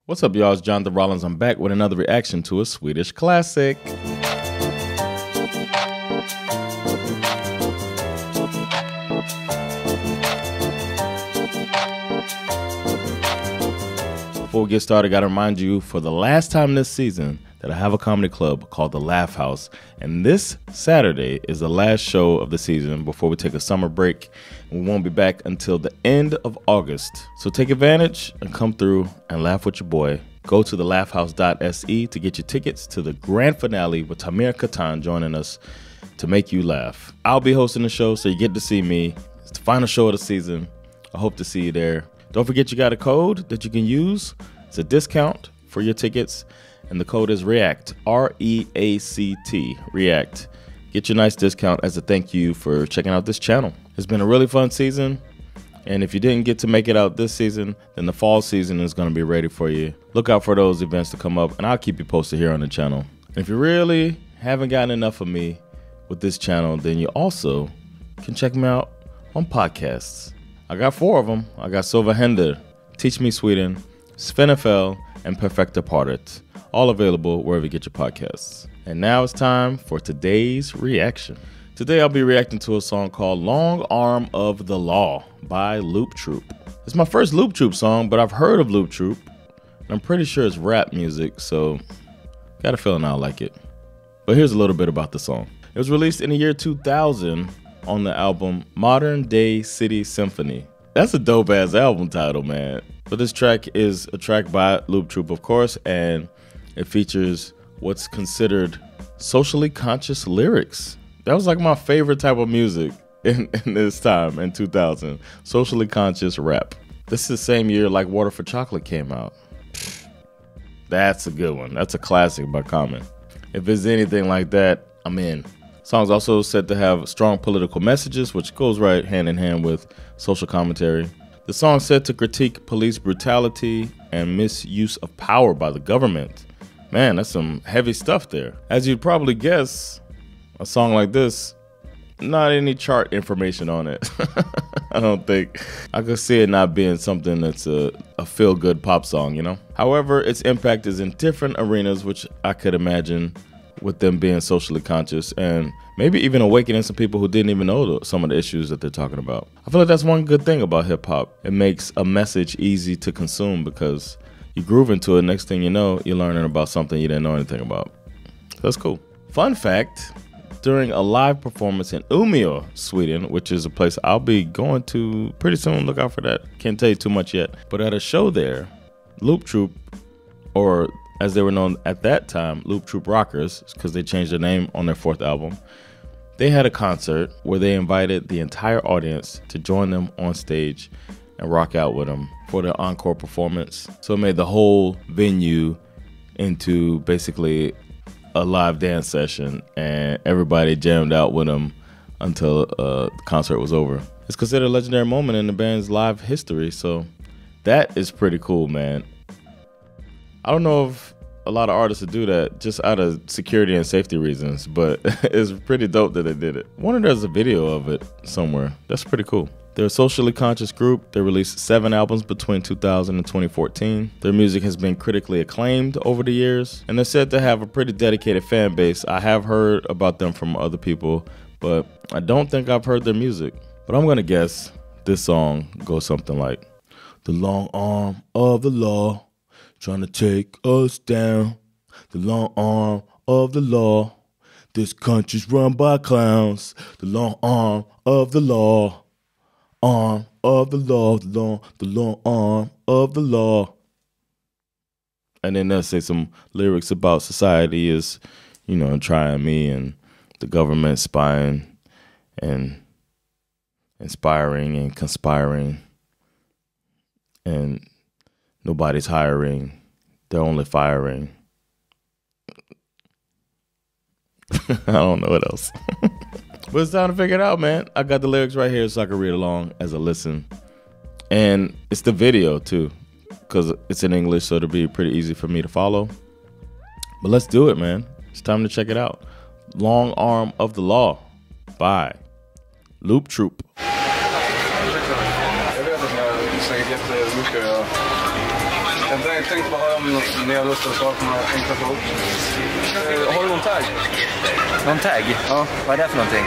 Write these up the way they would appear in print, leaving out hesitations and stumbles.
What's up, y'all? It's Jonathan Rollins. I'm back with another reaction to a Swedish classic. Before we get started, I got to remind you for the last time this season that I have a comedy club called The Laugh House. And this Saturday is the last show of the season before we take a summer break. We won't be back until the end of August. So take advantage and come through and laugh with your boy. Go to thelaughhouse.se to get your tickets to the grand finale with Amerikanen joining us to make you laugh. I'll be hosting the show, so you get to see me. It's the final show of the season. I hope to see you there. Don't forget you got a code that you can use. It's a discount for your tickets. And the code is REACT, R-E-A-C-T, REACT. Get your nice discount as a thank you for checking out this channel. It's been a really fun season. And if you didn't get to make it out this season, then the fall season is going to be ready for you. Look out for those events to come up, and I'll keep you posted here on the channel. And if you really haven't gotten enough of me with this channel, then you also can check me out on podcasts. I got 4 of them. I got Sova Händer, Teach Me Sweden, Svenska, and Perfecta Paret. All available wherever you get your podcasts. And now it's time for today's reaction. Today I'll be reacting to a song called Long Arm of the Law by Looptroop. It's my first Looptroop song, but I've heard of Looptroop, and I'm pretty sure it's rap music, so got a feeling I'll like it. But here's a little bit about the song. It was released in the year 2000 on the album Modern Day City Symphony. That's a dope ass album title, man. But this track is a track by Looptroop, of course, and it features what's considered socially conscious lyrics. That was like my favorite type of music in this time, in 2000. Socially conscious rap. This is the same year Like Water for Chocolate came out. That's a good one. That's a classic by Common. If it's anything like that, I'm in. The song's also said to have strong political messages, which goes right hand in hand with social commentary. The song's said to critique police brutality and misuse of power by the government. Man, that's some heavy stuff there. As you'd probably guess, a song like this, not any chart information on it. I don't think. I could see it not being something that's a feel-good pop song, you know? However, its impact is in different arenas, which I could imagine with them being socially conscious and maybe even awakening some people who didn't even know some of the issues that they're talking about. I feel like that's one good thing about hip-hop. It makes a message easy to consume because you groove into it, next thing you know, you're learning about something you didn't know anything about. That's cool. Fun fact, during a live performance in Umeå, Sweden, which is a place I'll be going to pretty soon, look out for that. Can't tell you too much yet. But at a show there, Looptroop, or as they were known at that time, Looptroop Rockers, because they changed their name on their 4th album, they had a concert where they invited the entire audience to join them on stage and rock out with them for their encore performance. So it made the whole venue into basically a live dance session, and everybody jammed out with them until the concert was over. It's considered a legendary moment in the band's live history, so that is pretty cool, man. I don't know if a lot of artists would do that just out of security and safety reasons, but it's pretty dope that they did it. I wonder if there's a video of it somewhere. That's pretty cool. They're a socially conscious group. They released 7 albums between 2000 and 2014. Their music has been critically acclaimed over the years, and they're said to have a pretty dedicated fan base. I have heard about them from other people, but I don't think I've heard their music. But I'm gonna guess this song goes something like, the long arm of the law, trying to take us down. The long arm of the law. This country's run by clowns. The long arm of the law. Arm of the law, the long arm of the law. And then they'll say some lyrics about society is, you know, trying me and the government spying and inspiring and conspiring. And nobody's hiring, they're only firing. I don't know what else. But it's time to figure it out, man. I got the lyrics right here so I can read along as I listen. And it's the video too, because it's in English, so it'll be pretty easy for me to follow. But let's do it, man. It's time to check it out. Long Arm of the Law by Looptroop. Jag vet att jag säkert jättemycket. Jag tänkte bara fram något mer lustigt svar på några enkla frågor. Har du någon tag? Någon tag? Ja. Vad är det för någonting?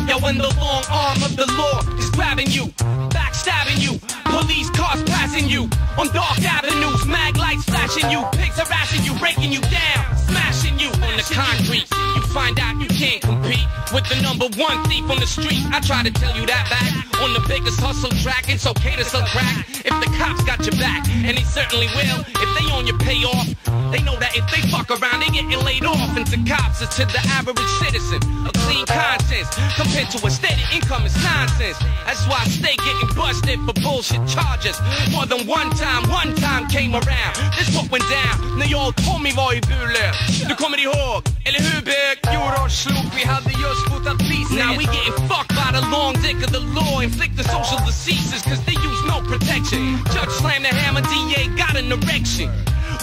Yo, when the long arm of the law is grabbing you, backstabbing you, police cars passing you on dark avenues, mag lights flashing you, pigs harassing you, breaking you down, smashing you on the concrete. You find out you can't compete with the number one thief on the street. I try to tell you that back on the biggest hustle track. It's okay to sell crack if the cops got your back, and they certainly will if they own your payoff. They know that if they fuck around, they getting laid off. And to cops or to the average citizen, a clean conscience compared to a steady income is nonsense. That's why I stay getting busted for bullshit charges. More than one time came around. This what went down när jag och Tommy var i Bule. Du kommer ihåg, eller hur big? Jord slog, vi hade just fotat priset. Now we getting fucked by the long dick of the law. Inflict the social diseases cause they use no protection. Judge slammed the hammer, DA got an erection.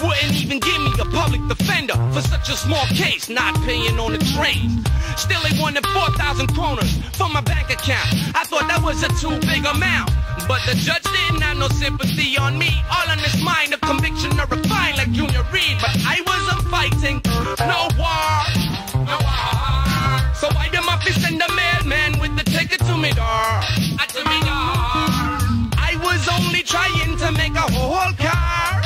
Wouldn't even give me a public defender for such a small case, not paying on the train. Still they wanted 4,000 kroners from my bank account. I thought that was a too big amount, but the judge didn't have no sympathy on me. All on his mind, a conviction or a fine like Junior Reed. But I wasn't fighting no war, no war. So why the muffin send the mailman with the ticket to me door? To me door. I was only trying to make a whole car.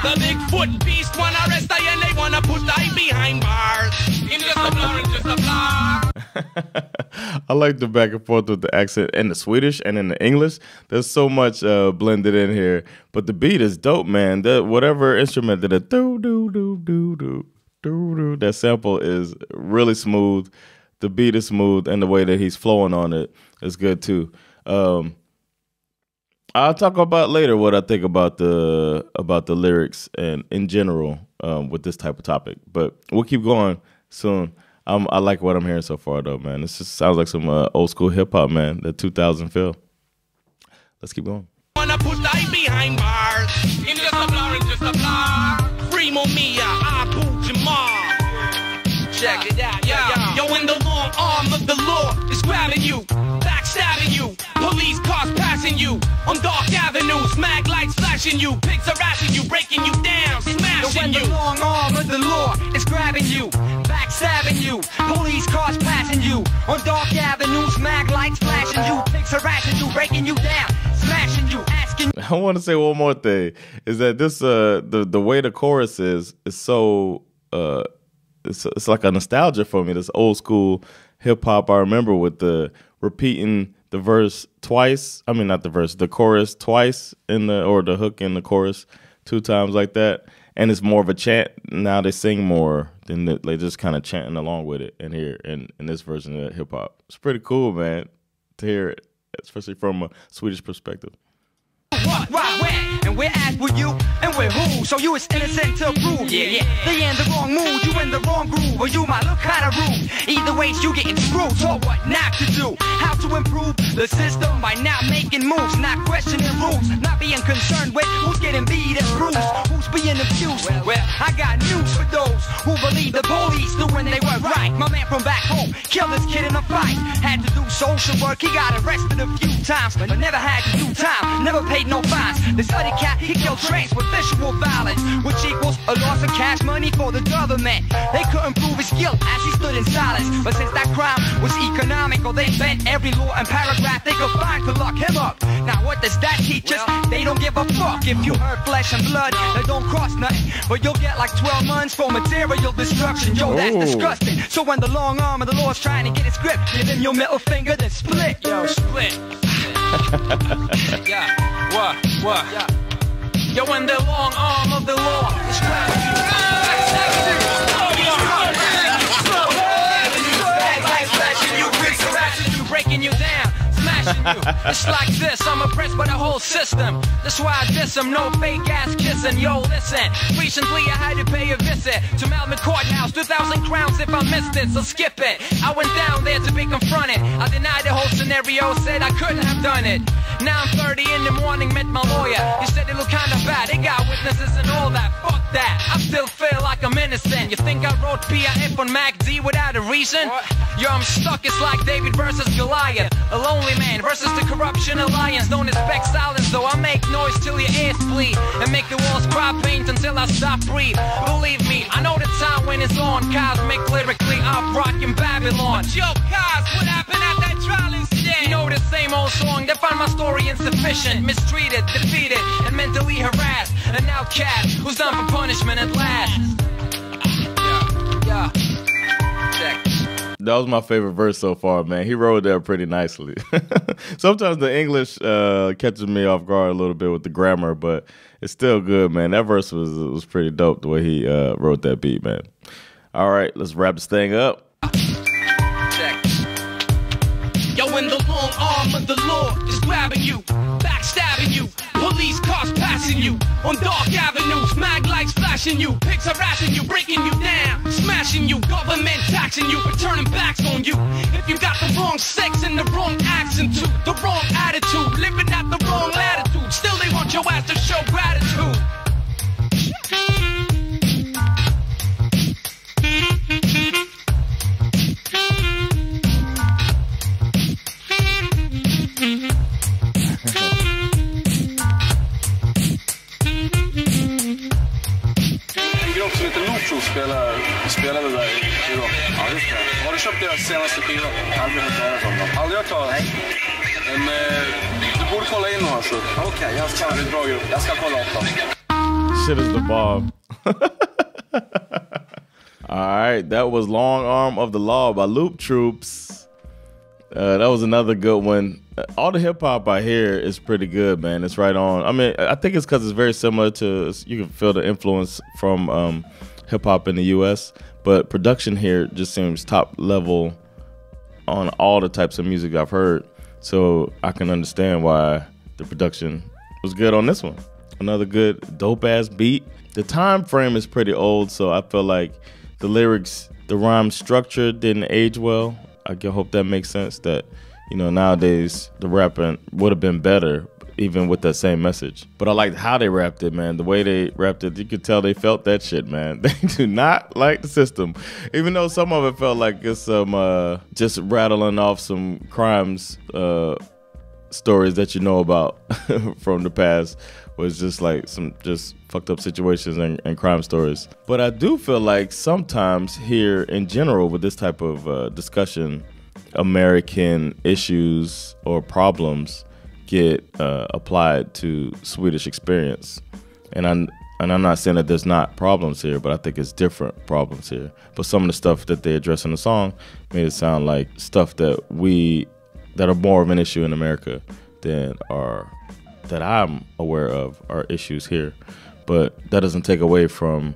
The Bigfoot beast wanna arrest I and they wanna put I behind bars. In just a blur, in just a blur. I like the back and forth with the accent in the Swedish and in the English. There's so much blended in here, but the beat is dope, man. That whatever instrument that that sample is really smooth. The beat is smooth, and the way that he's flowing on it is good too. I'll talk about later what I think about the lyrics and in general with this type of topic, but we'll keep going soon. I like what I'm hearing so far, though, man. This just sounds like some old school hip hop, man. The 2000 feel. Let's keep going. Wanna put I behind bars. In just a blur, in just a blur. Primo Mia, Abu Jamal. Check it out, yeah. Yo, when the long arm of the law is grabbing you, backstabbing you, police cars passing you on dark avenues, mag lights flashing you, pigs harassing you, breaking you down, smashing you. When the long arm of the law is grabbing you, backstabbing you, police cars passing you on dark avenues, mag lights flashing you, pigs harassing you, breaking you down, smashing you, asking. I want to say one more thing is that this the way the chorus is so it's like a nostalgia for me. This old school hip hop I remember with the repeating the verse twice. I mean, not the verse, the chorus twice or the hook in the chorus 2 times like that. And it's more of a chant. Now they sing more than they just kind of chanting along with it in here in this version of hip hop. It's pretty cool, man, to hear it, especially from a Swedish perspective. What, where, and where at with you, and where who? So you is innocent to prove, yeah. They in the wrong mood, you in the wrong groove, or you might look kinda rude. Either way, you getting screwed, so what not to do? How to improve the system by not making moves, not questioning rules, not being concerned with who's getting beat and bruised, who's being abused. Well, I got news for those who believe the police knew when they were right. My man from back home killed this kid in a fight. Had to do social work, he got arrested a few times, but never had to do time, never paid no fines. This other cat, he killed trains with visual violence, which equals a loss of cash money for the government. They couldn't prove his guilt as he stood in silence, but since that crime was economical, they bent every law and paragraph they could find to lock him up. Now what does that teach us? They don't give a fuck if you hurt flesh and blood. They don't cost nothing, but you'll get like 12 months for material destruction. Yo, that's disgusting. So when the long arm of the law's trying to get its grip, give him your middle finger, then split. Yo, split. Yeah, what? Yeah. Yo, when the long arm of the law is grabbing you, breaking you down, smashing It's like this, I'm oppressed by the whole system. That's why I diss him, no fake ass kissing. Yo, listen, recently I had to pay a visit to Melbourne Courthouse, 2,000 crowns if I missed it, so skip it. I went down there to be confronted. I denied the whole scenario, said I couldn't have done it. Now I'm 30 in the morning, met my lawyer. He said it looked kinda bad, they got witnesses and all that. Fuck that, I still feel like I'm innocent. You think I wrote PIF on Mac D without a reason? What? Yo, I'm stuck, it's like David versus Goliath. A lonely man versus the corruption alliance. Don't expect silence though, I make noise till your ears bleed. And make the walls cry paint until I stop breathe. Believe me, I know the time when it's on. Cosmic lyrically, I'm rocking Babylon. But yo, Cos, what happened at that trial instead? You know the same old song, they find my story insufficient. Mistreated, defeated, and mentally harassed. An outcast who's done for punishment at last. Yeah. Check. That was my favorite verse so far, man. He wrote that pretty nicely. Sometimes the English catches me off guard a little bit with the grammar, but it's still good, man. That verse was pretty dope the way he wrote that beat, man. All right, let's wrap this thing up. Check. Yo, when the long arm of the law is grabbing you, backstabbing you, police cars passing you on dark avenues, mag lights flashing you, pigs harassing you, breaking you down, smashing you, government taxing you, but turning backs on you. If you got the wrong sex and the wrong accent to the wrong attitude, living at the wrong latitude, still they want your ass to show gratitude. Som heter Looptroop spelade där idag. Ja, just det. Har du köpt deras senaste skiva? Aldrig hört talas om dem. Aldrig hört talas? Men du borde kolla in dem alltså. Okej, jag ska en bra grupp. Jag ska kolla upp dem. Shit is the bomb. All right, that was Long Arm of the Law by Looptroops. That was another good one. All the hip hop I hear is pretty good, man. It's right on. I mean, I think it's because it's very similar to, you can feel the influence from hip hop in the US, but production here just seems top level on all the types of music I've heard. So I can understand why the production was good on this one. Another good dope ass beat. The time frame is pretty old, so I feel like the lyrics, the rhyme structure didn't age well. I hope that makes sense, that, you know, nowadays the rapping would have been better even with that same message. But I liked how they rapped it, man. The way they rapped it, you could tell they felt that shit, man. They do not like the system. Even though some of it felt like it's some just rattling off some crimes stories that you know about from the past, was just like some just fucked up situations and crime stories. But I do feel like sometimes here in general with this type of discussion, American issues or problems get applied to Swedish experience. And I'm not saying that there's not problems here, but I think it's different problems here. But some of the stuff that they address in the song made it sound like stuff that are more of an issue in America that I'm aware of are issues here. But that doesn't take away from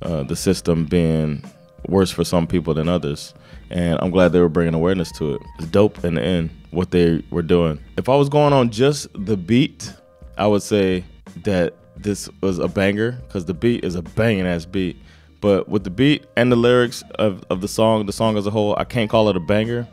the system being worse for some people than others. And I'm glad they were bringing awareness to it. It's dope in the end, what they were doing. If I was going on just the beat, I would say that this was a banger, because the beat is a banging ass beat. But with the beat and the lyrics of the song as a whole, I can't call it a banger.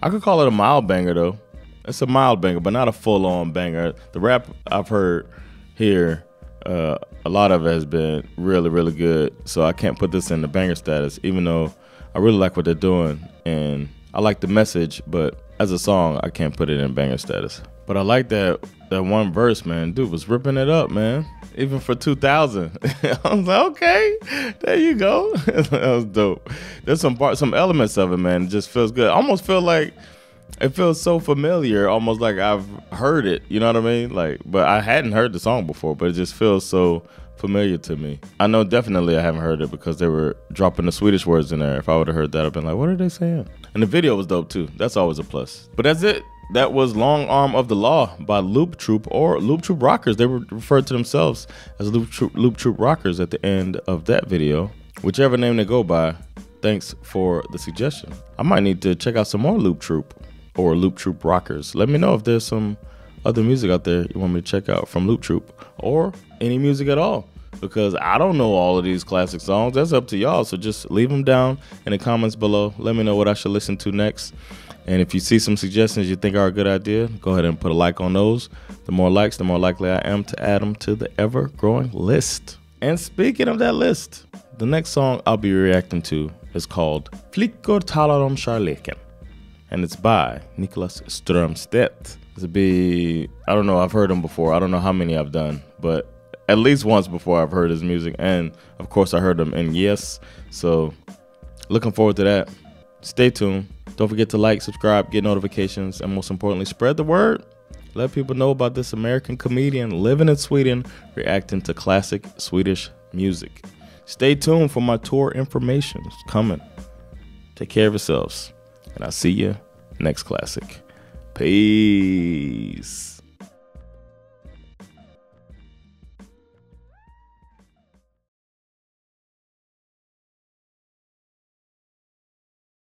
I could call it a mild banger though. It's a mild banger, but not a full-on banger. The rap I've heard here, a lot of it has been really, really good. So I can't put this in the banger status, even though I really like what they're doing. And I like the message, but as a song, I can't put it in banger status. But I like that one verse, man. Dude was ripping it up, man. Even for 2000. I was like, okay, there you go. That was dope. There's some elements of it, man. It just feels good. I almost feel like it feels so familiar, almost like I've heard it, you know what I mean? Like, but I hadn't heard the song before, but it just feels so familiar to me. I know definitely I haven't heard it because they were dropping the Swedish words in there. If I would have heard that, I'd been like, what are they saying? And the video was dope too. That's always a plus. But that's it. That was Long Arm of the Law by Looptroop, or Looptroop Rockers. They were referred to themselves as Looptroop Rockers at the end of that video. Whichever name they go by, thanks for the suggestion. I might need to check out some more Looptroop. or Looptroop rockers. Let me know if there's some other music out there you want me to check out from Looptroop, or any music at all, because I don't know all of these classic songs. That's up to y'all. So just leave them down in the comments below. Let me know what I should listen to next. And if you see some suggestions you think are a good idea, go ahead and put a like on those. The more likes, the more likely I am to add them to the ever-growing list. And speaking of that list, the next song I'll be reacting to is called Flickor talar om kärleken, and it's by Niklas Strömstedt. This would be, I don't know, I've heard him before. I don't know how many I've done, but at least once before I've heard his music. And of course I heard him in Yes. So looking forward to that. Stay tuned. Don't forget to like, subscribe, get notifications, and most importantly, spread the word. Let people know about this American comedian living in Sweden, reacting to classic Swedish music. Stay tuned for my tour information. It's coming. Take care of yourselves, and I'll see you next classic. Peace.